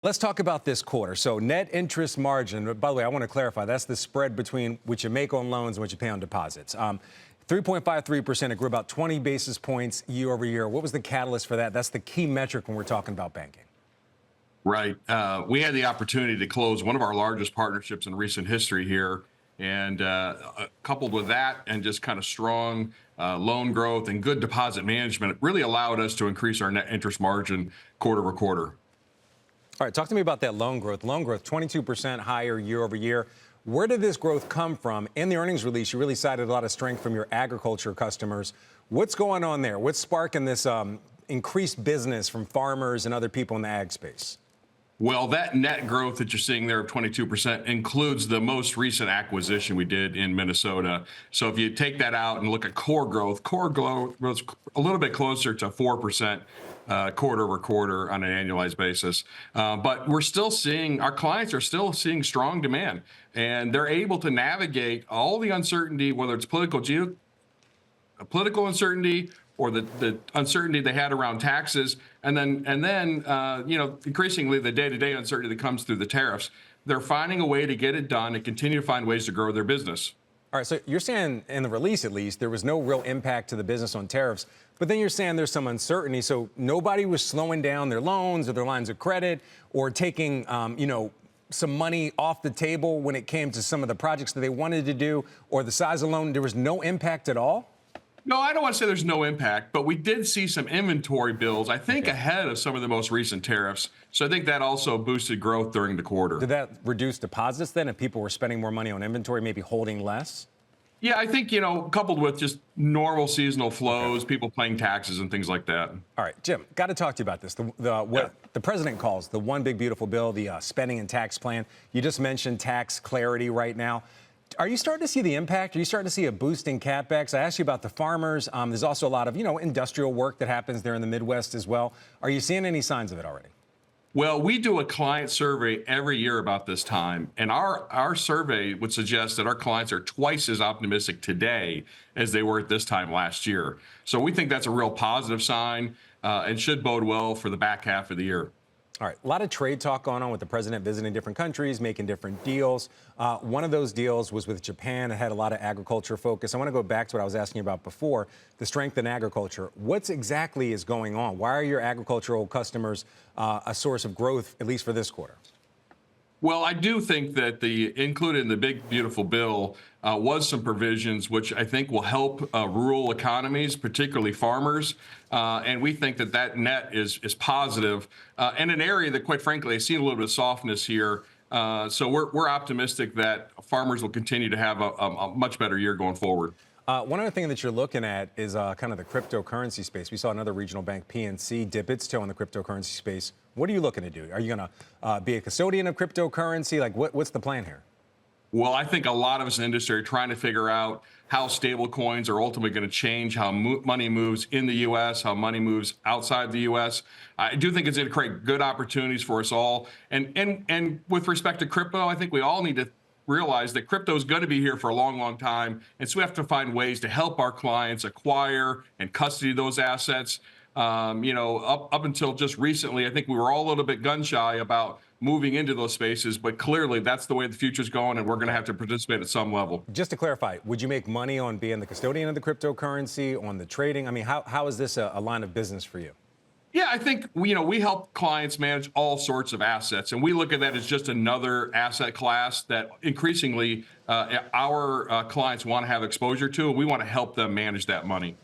Let's talk about this quarter. So net interest margin, by the way, I want to clarify, that's the spread between what you make on loans and what you pay on deposits. 3.53%, it grew about 20 basis points year over year. What was the catalyst for that? That's the key metric when we're talking about banking. Right. We had the opportunity to close one of our largest partnerships in recent history here. And coupled with that and just kind of strong loan growth and good deposit management, it really allowed us to increase our net interest margin quarter over quarter. All right, talk to me about that loan growth. Loan growth, 22% higher year over year. Where did this growth come from? In the earnings release, you really cited a lot of strength from your agriculture customers. What's going on there? What's sparking this increased business from farmers and other people in the ag space? Well, that net growth that you're seeing there of 22% includes the most recent acquisition we did in Minnesota. So if you take that out and look at core growth was a little bit closer to 4% quarter over quarter on an annualized basis. But we're still seeing, our clients are still seeing strong demand, and they're able to navigate all the uncertainty, whether it's political uncertainty or the uncertainty they had around taxes, and then increasingly the day-to-day uncertainty that comes through the tariffs. They're finding a way to get it done and continue to find ways to grow their business. All right, so you're saying in the release, at least, there was no real impact to the business on tariffs, but then you're saying there's some uncertainty. So nobody was slowing down their loans or their lines of credit or taking, some money off the table when it came to some of the projects that they wanted to do or the size of loan. There was no impact at all? No, I don't want to say there's no impact, but we did see some inventory builds, I think, ahead of some of the most recent tariffs. So I think that also boosted growth during the quarter. Did that reduce deposits then if people were spending more money on inventory, maybe holding less? Yeah, I think, coupled with just normal seasonal flows, people paying taxes and things like that. All right, Jim, got to talk to you about this. What the president calls the one big beautiful bill, the spending and tax plan. You just mentioned tax clarity right now. Are you starting to see the impact? Are you starting to see a boost in CapEx? I asked you about the farmers. There's also a lot of, industrial work that happens there in the Midwest as well. Are you seeing any signs of it already? Well, we do a client survey every year about this time, and our survey would suggest that our clients are twice as optimistic today as they were at this time last year. So we think that's a real positive sign and should bode well for the back half of the year. All right, a lot of trade talk going on with the president visiting different countries, making different deals. One of those deals was with Japan. It had a lot of agriculture focus. I want to go back to what I was asking you about before, the strength in agriculture. What exactly is going on? Why are your agricultural customers a source of growth, at least for this quarter? Well, I do think that included in the big, beautiful bill was some provisions which I think will help rural economies, particularly farmers. And we think that net is positive and an area that, quite frankly, I see a little bit of softness here. So we're optimistic that farmers will continue to have a much better year going forward. One other thing that you're looking at is kind of the cryptocurrency space. We saw another regional bank, PNC, dip its toe in the cryptocurrency space. What are you looking to do? Are you going to be a custodian of cryptocurrency? Like, what's the plan here? Well, I think a lot of us in the industry are trying to figure out how stablecoins are ultimately going to change how money moves in the U.S., how money moves outside the U.S. I do think it's going to create good opportunities for us all. And with respect to crypto, I think we all need to realize that crypto is going to be here for a long, long time. And so we have to find ways to help our clients acquire and custody those assets. Up until just recently, I think we were all a little bit gun shy about moving into those spaces, but clearly that's the way the future's going, and we're going to have to participate at some level. Just to clarify, would you make money on being the custodian of the cryptocurrency, on the trading? I mean, how is this a line of business for you? Yeah, I think, we help clients manage all sorts of assets, and we look at that as just another asset class that increasingly our clients want to have exposure to, and we want to help them manage that money.